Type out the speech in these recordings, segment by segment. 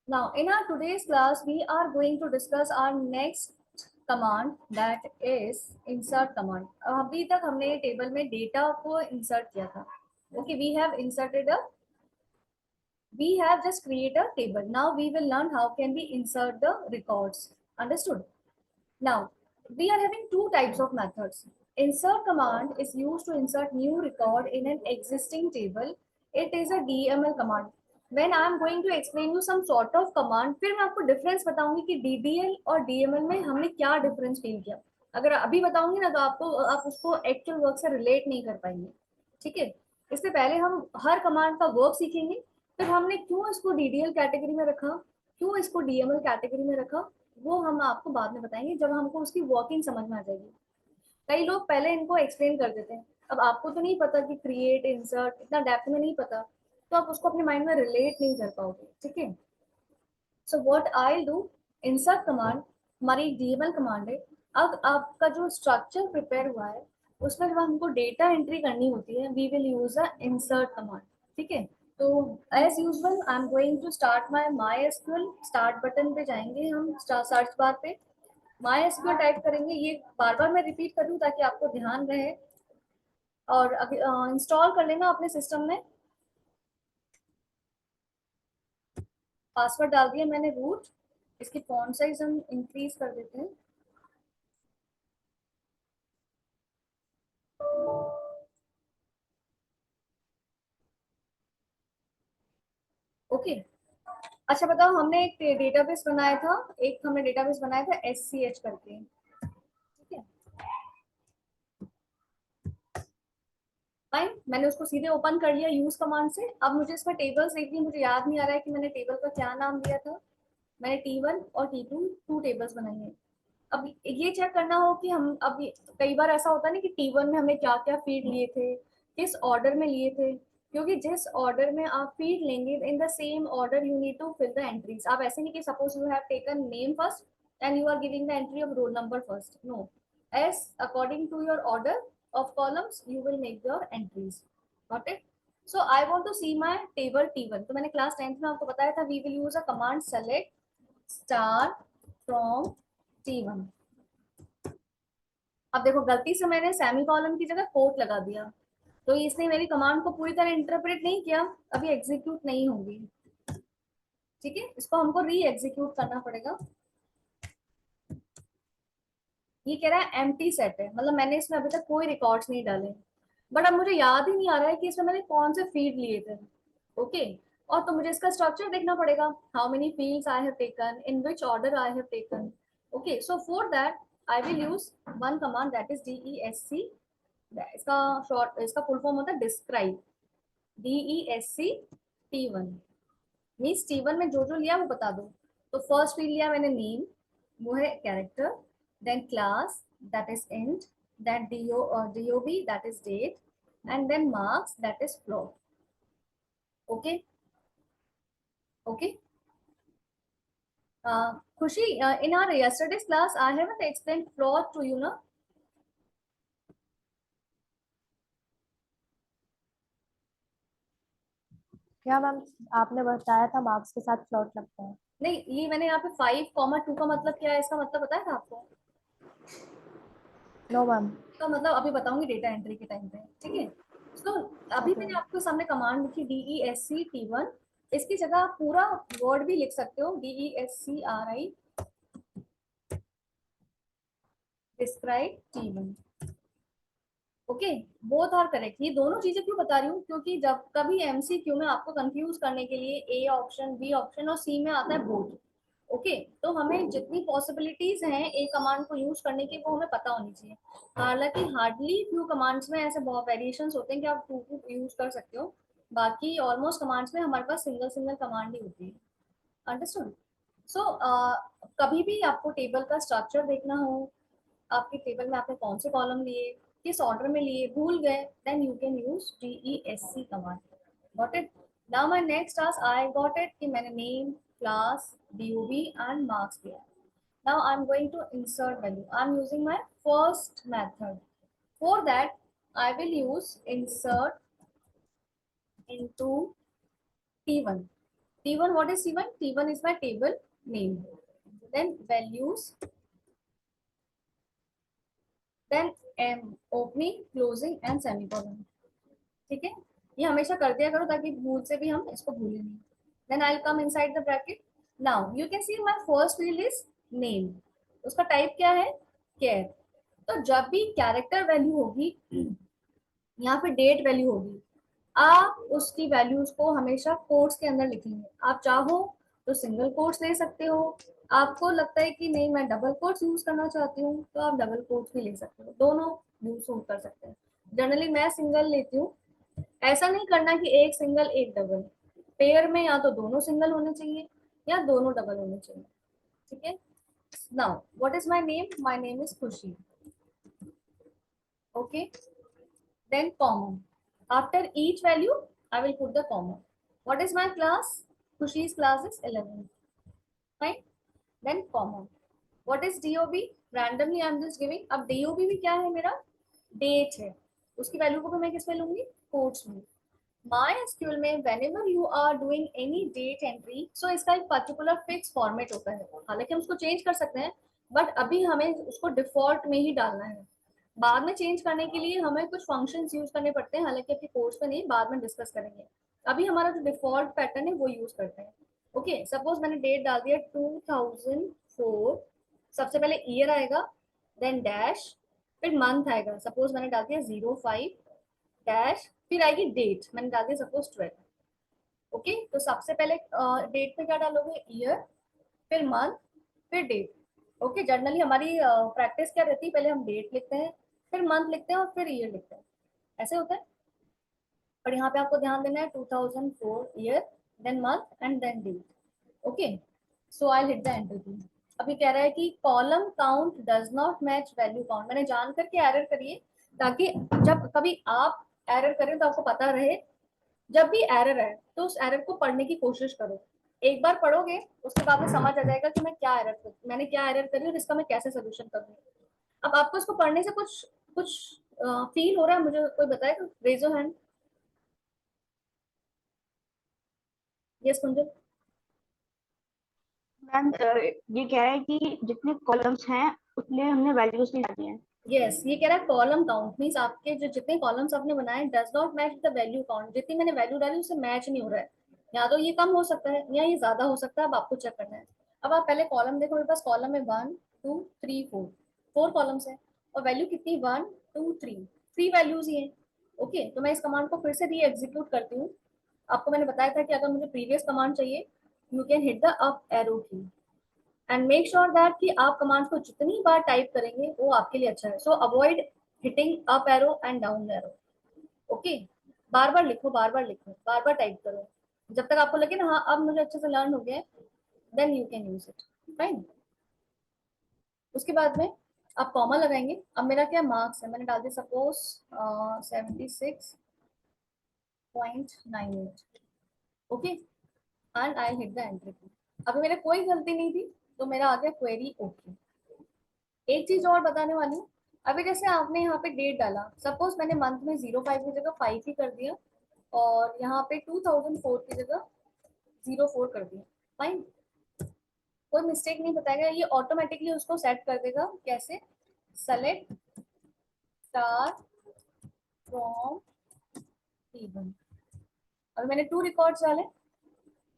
Now, in our today's class, we are going to discuss our next command, that is insert command. अभी तक हमने table में data को insert किया था. Okay, we have just created a table. Now we will learn how can we insert the records. Understood? Now, we are having two types of methods. Insert command is used to insert new record in an existing table. It is a DML command. When I am going to explain you some sort of command, फिर मैं आपको difference बताऊंगी कि DDL और DML में हमने क्या difference feel किया. अगर अभी बताऊंगी ना तो आप उसको एक्चुअल वर्क से रिलेट नहीं कर पाएंगे. ठीक है. इससे पहले हम हर कमांड का वर्क सीखेंगे. फिर हमने क्यों इसको DDL कैटेगरी में रखा, क्यों इसको DML कैटेगरी में रखा, वो हम आपको बाद में बताएंगे जब हमको उसकी वर्किंग समझ में आ जाएगी. कई लोग पहले इनको एक्सप्लेन कर देते हैं. अब आपको तो नहीं पता कि क्रिएट इंसर्ट इतना डेप्थ में नहीं पता, तो आप उसको अपने माइंड में रिलेट नहीं कर पाओगे. ठीक है. So what I do, insert command हमारी डीएमएल कमांड है. अब आपका जो स्ट्रक्चर प्रिपेयर हुआ है उसमें जब हमको डेटा एंट्री करनी होती है, we will use a insert command. ठीक है. तो as usual I am going to start my SQL. Start button पे जाएंगे हम, सर्च बार पे माई एसक्यूएल टाइप करेंगे. ये बार बार मैं रिपीट कर दूं ताकि आपको ध्यान रहे. और इंस्टॉल कर लेना अपने सिस्टम में. पासवर्ड डाल दिया मैंने रूट. इसकी फॉन्ट साइज हम इंक्रीज कर देते हैं. ओके. अच्छा बताओ, हमने एक डेटाबेस बनाया था, SCH करके. ठीक है. फाइन, मैंने उसको सीधे ओपन कर लिया यूज कमांड से. अब मुझे इसमें टेबल्स देखनी, मुझे याद नहीं आ रहा है कि मैंने टेबल का क्या नाम दिया था. मैंने T1 और T2 टू टेबल्स बनाई है. अब ये चेक करना हो कि हम अब कई बार ऐसा होता है ना कि T1 में हमने क्या क्या फीड लिए थे, किस ऑर्डर में लिए थे. क्योंकि जिस ऑर्डर में आप फीड लेंगे, in the same order you need to fill the entries. आप ऐसे नहीं कि suppose you have taken name first and you are giving the entry of roll number first. No, as according to your order of columns you will make your entries. Got it? So I want to see my table T1. तो मैंने class 10th में आपको बताया था we will use a command select star from T1. अब देखो, गलती से मैंने सेमी कॉलम की जगह कोट लगा दिया, तो इसने मेरी कमांड को पूरी तरह इंटरप्रेट नहीं किया, अभी एग्जीक्यूट नहीं होगी. ठीक है. इसको हमको री एग्जीक्यूट करना पड़ेगा. ये कह रहा है एम्प्टी सेट है, मतलब मैंने इसमें अभी तक कोई रिकॉर्ड्स नहीं डाले. बट अब मुझे याद ही नहीं आ रहा है कि इसमें मैंने कौन से फीड लिए थे. ओके. और तो मुझे इसका स्ट्रक्चर देखना पड़ेगा, how many fields I have taken, in which order I have taken. Okay. So for that I will use one command, that is DESC. इसका शॉर्ट, इसका फुल फॉर्म होता है describe. DESC T1 means T1 में जो जो लिया वो बता दो. तो फर्स्ट फील्ड लिया मैंने नेम, वो है character. then class, that is int. then DOB, that is date. and then marks, that is float. Okay. Okay. Khushi, in our yesterday's class I haven't explained float to you, no? क्या ma'am, आपने बताया था marks के साथ float लगता है. नहीं, ये मैंने यहाँ पे 5,2 का मतलब क्या है, इसका मतलब बताया था आपको? No ma'am. तो मतलब अभी बताऊंगी डेटा एंट्री के टाइम पे. ठीक है. तो अभी Okay. मैंने आपके सामने कमांड लिखी DESC T1. इसकी जगह आप पूरा वर्ड भी लिख सकते हो, DESCRI describe T1. Okay. Both are correct. ये दोनों चीजें क्यों बता रही हूँ, क्योंकि जब कभी MCQ में आपको कंफ्यूज करने के लिए A ऑप्शन, B ऑप्शन और C में आता है बोथ. ओके. तो हमें जितनी पॉसिबिलिटीज हैं ए कमांड को यूज करने की, वो हमें पता होनी चाहिए. हालांकि हार्डली फ्यू कमांड्स में ऐसे बहुत वेरिएशंस होते हैं कि आप टू यूज कर सकते हो. बाकी ऑलमोस्ट कमांड्स में हमारे पास सिंगल सिंगल कमांड ही होती है. अंडरस्टूड. सो कभी भी आपको टेबल का स्ट्रक्चर देखना हो, आपके टेबल में आपने कौन से कॉलम लिए, किस ऑर्डर में लिए, भूल गए, then you can use DESC command. Got it? Now my next task, I got it कि मैंने name, class, DOB and marks दिया. Now I am going to insert value. I am using my first method. For that I will use insert into T1. T1, what is T1? T1 is my table name. Then values, then opening, closing and semicolon. ठीक है, ये हमेशा कर दिया करो ताकि भूल से भी हम इसको भूलें नहीं. Then I'll come inside the bracket. Now you can see my first field is name. उसका टाइप क्या है? Char. तो जब भी कैरेक्टर वैल्यू होगी यहाँ पे डेट वैल्यू होगी, आप उसकी वैल्यूज को हमेशा कोट्स के अंदर लिखेंगे. आप चाहो तो सिंगल कोट्स ले सकते हो, आपको लगता है कि नहीं मैं डबल कोट्स यूज करना चाहती हूँ तो आप डबल कोट्स भी ले सकते हो, दोनों यूज कर सकते हैं. जनरली मैं सिंगल लेती हूँ. ऐसा नहीं करना कि एक सिंगल एक डबल, पेयर में या तो दोनों सिंगल होने चाहिए या दोनों डबल होने चाहिए. ठीक है. Now what is my name? My name is खुशी. Okay. Then comma. After each value, I will put the comma. What is my class? Khushi's class is 11. Fine. Then comma. What is DOB? Randomly I am just giving. अब DOB भी क्या है मेरा? Date है. उसकी value को भी मैं किस में लूंगी? कोट्स में. MySQL में whenever you are doing any date entry, so इसका एक particular fixed format होता है. हालांकि हम उसको चेंज कर सकते हैं, बट अभी हमें उसको डिफॉल्ट में ही डालना है. बाद में चेंज करने के लिए हमें कुछ फंक्शंस यूज करने पड़ते हैं, हालांकि आपके कोर्स में नहीं, बाद में डिस्कस करेंगे. अभी हमारा जो डिफॉल्ट पैटर्न है वो यूज करते हैं. ओके. सपोज मैंने डेट डाल दिया 2004. सबसे पहले ईयर आएगा, देन डैश, फिर मंथ आएगा. सपोज मैंने डाल दिया 05 डैश, फिर आएगी डेट, मैंने डाल दिया सपोज 12. ओके. तो सबसे पहले डेट पे क्या डालोगे? ईयर, फिर मंथ, फिर डेट. ओके. जनरली हमारी प्रैक्टिस क्या रहती है? पहले हम डेट लिखते हैं, फिर मंथ लिखते हैं और फिर ईयर लिखते हैं. ऐसे होता है. पर यहाँ पे आपको ध्यान देना है 2004 year, then month and then date. Okay. So I hit the enter key. अभी कह रहा है कि column count does not match value count. मैंने जान करके एरर करिए ताकि जब कभी आप एरर करें तो आपको पता रहे. जब भी एरर है तो उस एरर को पढ़ने की कोशिश करो. एक बार पढ़ोगे उसके बाद में समझ आ जाएगा कि मैंने क्या एरर करी और इसका मैं कैसे सोल्यूशन करूँ. अब आपको इसको पढ़ने से कुछ कुछ फील हो रहा है? मुझे कोई बताएगा? Raise your hand. Yes Kunjal. Ma'am ये कह रहा है कि जितने कॉलम्स हैं उतने हमने वैल्यूज नहीं डाली हैं. यस, ये कह रहा है कॉलम काउंट मीन्स आपके जो जितने कॉलम्स आपने बनाए does not match the value count. जितनी मैंने वैल्यू डाली उससे मैच नहीं हो रहा है. या तो ये कम हो सकता है या ये ज्यादा हो सकता है. अब आपको चेक करना है. अब आप पहले कॉलम देखो. मेरे पास कॉलम है 1 2 3 4. 4 कॉलम्स है और वैल्यू कितनी? 1 2 3. 3 वैल्यूज ही है. ओके. तो मैं इस कमांड को फिर से री एग्जीक्यूट करती हूँ. आपको मैंने बताया था कि अगर मुझे प्रीवियस कमांड चाहिए, you can hit the up arrow की एंड मेक श्योर दैट कि आप कमांड को जितनी बार टाइप करेंगे वो आपके लिए अच्छा है. So avoid hitting up arrow and down arrow. Okay. बार बार लिखो, बार बार लिखो, बार बार टाइप करो जब तक आपको लगे ना हाँ अब मुझे अच्छे से लर्न हो गया. Then you can use it. Fine. उसके बाद में आप कॉमा लगाएंगे. अब मेरा क्या मार्क्स है? मैंने डाल दिया suppose 76.98. Okay. And I hit the enter key. अभी मेरे कोई गलती नहीं थी तो मेरा आ गया क्वेरी ओके. एक चीज और बताने वाली हूँ. अभी जैसे आपने यहाँ पे डेट डाला, सपोज मैंने मंथ में 05 की जगह 5 ही कर दिया और यहाँ पे 2004 की जगह 04 कर दिया. फाइन. कोई मिस्टेक नहीं बताएगा, ये ऑटोमेटिकली उसको सेट कर देगा. कैसे? Select star from table. अभी मैंने 2 रिकॉर्ड्स डाले.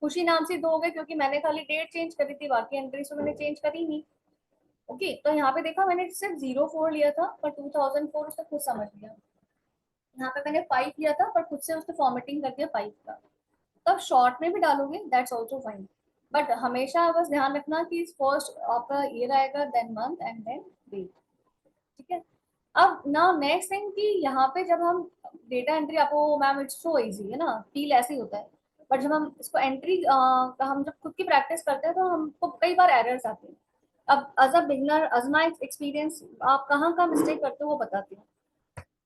खुशी नाम से 2 हो गए क्योंकि मैंने खाली डेट चेंज करी थी, बाकी एंट्रीज तो मैंने चेंज करी नहीं. ओके. तो यहाँ पे देखा मैंने सिर्फ 04 लिया था पर 2004 उसने खुद समझ लिया. यहाँ पे मैंने 5 लिया था पर खुद से उसने फॉर्मेटिंग कर दिया 5 का. तब शॉर्ट में भी डालोगे दैट्स ऑल्सो फाइन. बट हमेशा बस ध्यान रखना कि फर्स्ट आपका ईयर आएगा, then month and then date. ठीक है. अब नाउ नेक्स्ट थिंग कि यहाँ पे जब हम डेटा एंट्री, आपको मैम इट्स सो इजी है ना, फील ऐसे ही होता है. बट जब हम इसको एंट्री का हम जब खुद की प्रैक्टिस करते हैं तो हमको कई बार एरर्स आते हैं. अब as a beginner, as my experience, आप कहाँ का मिस्टेक करते हो वो बताती हूँ.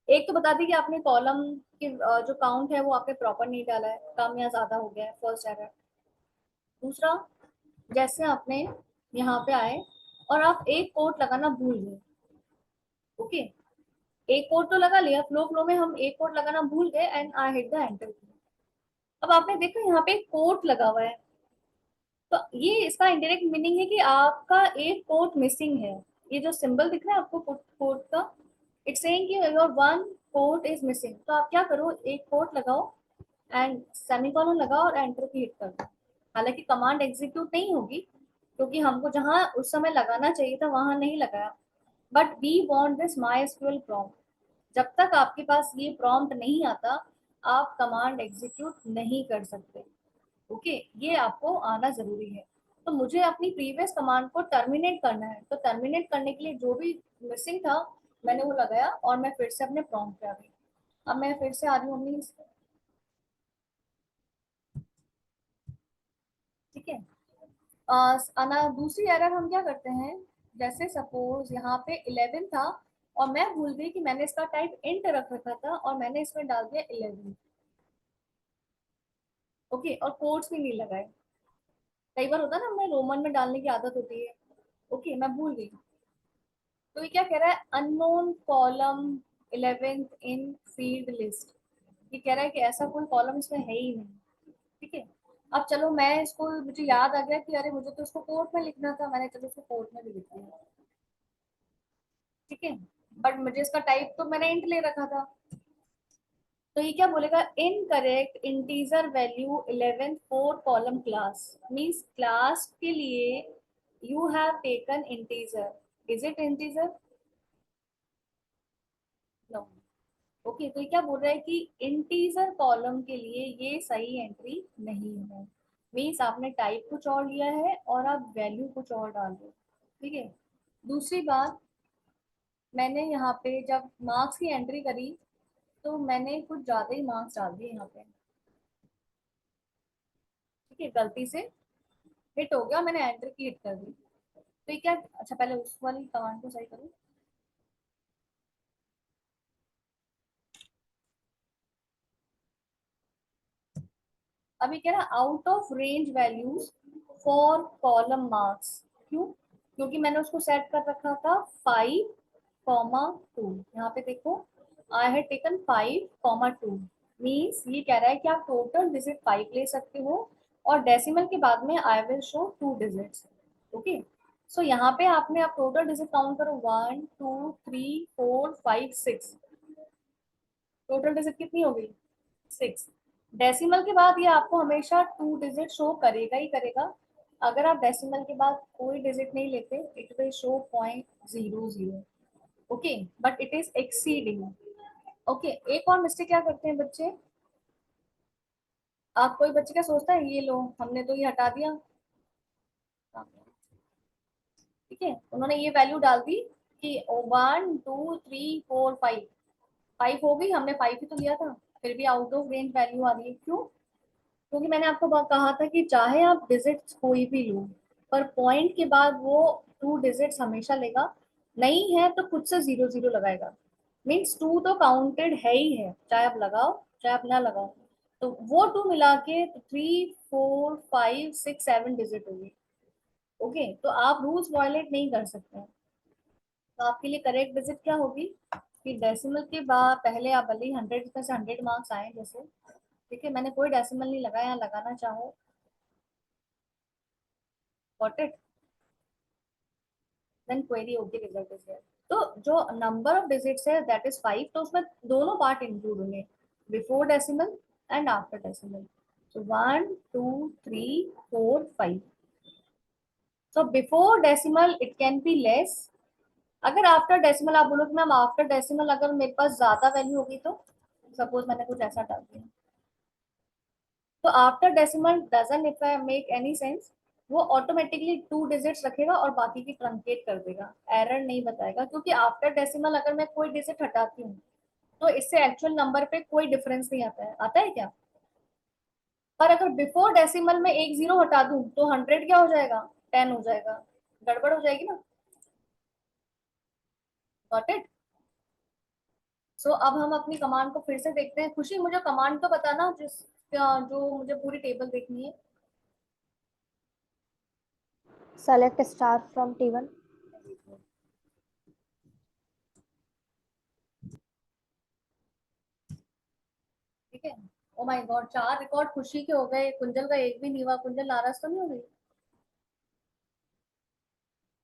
एक तो बता दी कि आपने कॉलम की जो काउंट है वो आपने प्रॉपर नहीं डाला है, कम या ज्यादा हो गया है, फर्स्ट एरर. दूसरा, जैसे आपने यहाँ पे आए और आप एक कोट लगाना भूल गए. ओके. एक कोट तो लगा लिया, फ्लो फ्लो में हम एक कोट लगाना भूल गए and I hit the enter की. अब आपने देखा यहाँ पे कोट लगा हुआ है, तो ये इसका इंडायरेक्ट मीनिंग है कि आपका एक कोट मिसिंग है। ये जो सिंबल दिख रहा है आपको कोट का, इट्स सेइंग कि your one quote is missing. तो आप क्या करो, एक कोट लगाओ एंड सेमीकोलन लगाओ और एंटर की हिट कर दो। हालांकि कमांड एग्जीक्यूट नहीं होगी क्योंकि हमको जहां उस समय लगाना चाहिए था वहां नहीं लगाया, but we want this MySQL prompt. जब तक आपके पास ये प्रॉम्प्ट नहीं आता आप कमांड एग्जीक्यूट नहीं कर सकते। ओके, ये आपको आना जरूरी है। तो मुझे अपनी प्रीवियस कमांड को टर्मिनेट करना है, तो टर्मिनेट करने के लिए जो भी मिसिंग था मैंने वो लगाया और मैं फिर से अपने प्रॉम्प्ट पे आ गई। अब मैं फिर से आ रही हूँ अपनी ठीक है। अना दूसरी एरर हम क्या करते हैं, जैसे सपोज यहाँ पे 11 था और मैं भूल गई कि मैंने इसका टाइप इंट रख रखा था और मैंने इसमें डाल दिया 11। ओके, और कोट्स भी नहीं लगाए। कई बार होता है ना हमें रोमन में डालने की आदत होती है। ओके, मैं भूल गई। तो ये क्या कह रहा है, अननोन कॉलम 11th इन फील्ड लिस्ट। ये कह रहा है कि ऐसा कोई कॉलम इसमें है ही नहीं। ठीक है, अब चलो मैं इसको, मुझे याद आ गया कि अरे मुझे तो इसको कोर्ट में लिखना था, मैंने चलो इसको कोर्ट में भी लिख दिया। ठीक है, बट मुझे इसका टाइप तो मैंने इंट ले रखा था। तो ये क्या बोलेगा, incorrect integer value 11 for column class. Means class के लिए you have taken integer, is it integer? No. Okay, तो ये क्या बोल रहा है कि इंटीजर कॉलम के लिए ये सही एंट्री नहीं है। मीन्स आपने टाइप कुछ और लिया है और आप वैल्यू कुछ और डाल दो। ठीक है, दूसरी बात, मैंने यहाँ पे जब मार्क्स की एंट्री करी तो मैंने कुछ ज्यादा ही मार्क्स डाल दिए यहाँ पे। ठीक है, गलती से हिट हो गया, मैंने एंटर की हिट कर दी। तो ये क्या, अच्छा पहले उस वाली कमांड को सही करूँ। अभी कह रहा out of range values for column marks. क्यों? क्योंकि मैंने उसको सेट कर रखा था 5,2। यहाँ पे देखो, आई हैड टेकन 5,2। मीन्स ये कह रहा है कि आप टोटल डिजिट 5 ले सकते हो और डेसिमल के बाद में I will show 2 digits. Okay, so यहाँ पे आपने आप टोटल डिजिट काउंट करो, 1 2 3 4 5 6। टोटल डिजिट कितनी हो गई? 6। डेसिमल के बाद ये आपको हमेशा 2 डिजिट शो करेगा ही करेगा। अगर आप डेसिमल के बाद कोई डिजिट नहीं लेते it will show 0.00। Okay, but it is exceeding. Okay, एक और मिस्टेक क्या करते हैं बच्चे, आप कोई बच्चे क्या सोचता है, ये लो हमने तो ये हटा दिया। ठीक है, उन्होंने ये वैल्यू डाल दी कि 1 2 3 4 5, 5 हो गई, हमने 5 ही तो लिया था, फिर भी आउट ऑफ रेंज वैल्यू आ रही है। क्यों? क्योंकि मैंने आपको कहा था कि चाहे आप डिजिट्स कोई भी लो पर पॉइंट के बाद वो 2 डिजिट्स हमेशा लेगा। नहीं है तो खुद से 0 0 लगाएगा। मीन्स 2 तो काउंटेड है ही है, चाहे आप लगाओ चाहे आप ना लगाओ। तो वो 2 मिला के 3 4 5 6 7 डिजिट होगी। ओके, तो आप रूल्स वायलेट नहीं कर सकते हैं। तो आपके लिए करेक्ट डिजिट क्या होगी कि डेसिमल के बाद पहले आप भले ही 100 में से 100 मार्क्स आए जैसे। ठीक है, मैंने कोई डेसिमल नहीं लगाया, लगाना चाहो गॉट इट, देन क्वेरी होगी रिजल्ट इज देयर। तो जो नंबर ऑफ डिजिट्स है दैट इज 5, तो उसमें दोनों पार्ट इंक्लूड होंगे, before decimal and after decimal. So 1 2 3 4 5। So before decimal it can be less. अगर आफ्टर डेसिमल आप बोलो कि मैम आफ्टर डेसिमल अगर मेरे पास ज्यादा वैल्यू होगी तो, सपोज मैंने कुछ ऐसा डाल दिया, तो after decimal doesn't if make any sense. वो ऑटोमेटिकली 2 डिजिट्स रखेगा और बाकी की ट्रंकेट कर देगा, एरर नहीं बताएगा। क्योंकि आफ्टर डेसिमल अगर मैं कोई डिजिट हटाती हूँ तो इससे एक्चुअल नंबर पे कोई डिफरेंस नहीं आता है, आता है क्या? पर अगर बिफोर डेसिमल में एक 0 हटा दूं तो 100 क्या हो जाएगा, 10 हो जाएगा। गड़बड़ हो जाएगी ना। Got it? सो अब हम अपनी कमांड को फिर से देखते हैं। खुशी मुझे कमांड तो बताना जो मुझे पूरी टेबल देखनी है। Select star from T1। ठीक है, ओ माय गॉड, 4 रिकॉर्ड खुशी के हो गए, कुंजल का एक भी नहीं हुआ। कुंजल नाराज तो नहीं हो गई?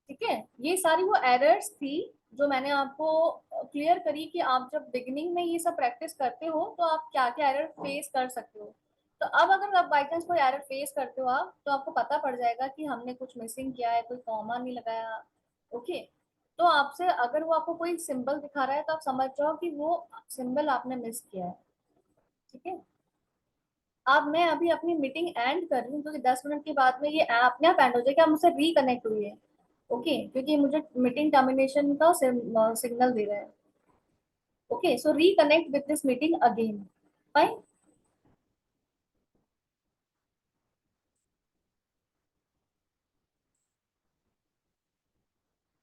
ठीक है, ये सारी वो एरर्स थी जो मैंने आपको क्लियर करी कि आप जब बिगिनिंग में ये सब प्रैक्टिस करते हो तो आप क्या क्या एरर फेस कर सकते हो। तो अब अगर आप बाई चांस कोई एरर फेस करते हो आप, तो आपको पता पड़ जाएगा कि हमने कुछ मिसिंग किया है, कोई कॉमा नहीं लगाया। ओके, तो आपसे अगर वो आपको कोई सिंबल दिखा रहा है तो आप समझ जाओ कि वो सिंबल आपने मिस किया है। ठीक है, अब मैं अभी अपनी मीटिंग एंड कर रही हूँ क्योंकि 10 मिनट के बाद में ये अपने आप एंड हो जाएगा। आप मुझसे रिकनेक्ट हुई है। ओके, क्योंकि मुझे मीटिंग टर्मिनेशन का सिग्नल दे रहा है। Okay, so reconnect with this meeting again. Fine.